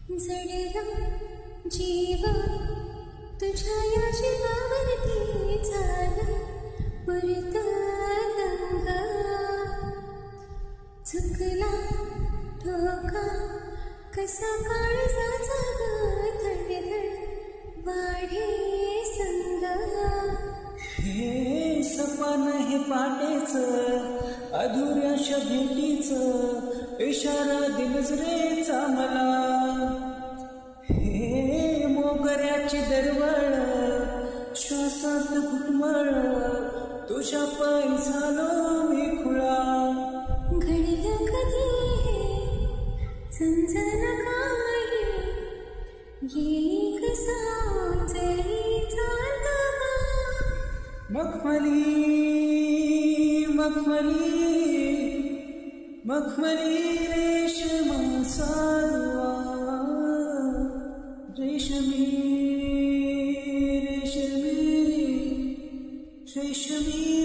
जडला जीव तुझ्या या जीवावरती झाला पुरतंग चुकला ठोका कसा काळजाचा धडधड वाढे संग हे सपन हे पाटेच अधुऱ्याशा भेटीच इशारा दिलस रे मला हे मोगऱ्याची दरवळ श्वासात घुटमळ तुझ्या पायी झालो मी खुळा घडलं कधी हे समजना काही येई कसा जरी चालवा मखमली मखमली मखमली रेशम सालवा रेशमी रेशमी रेशमी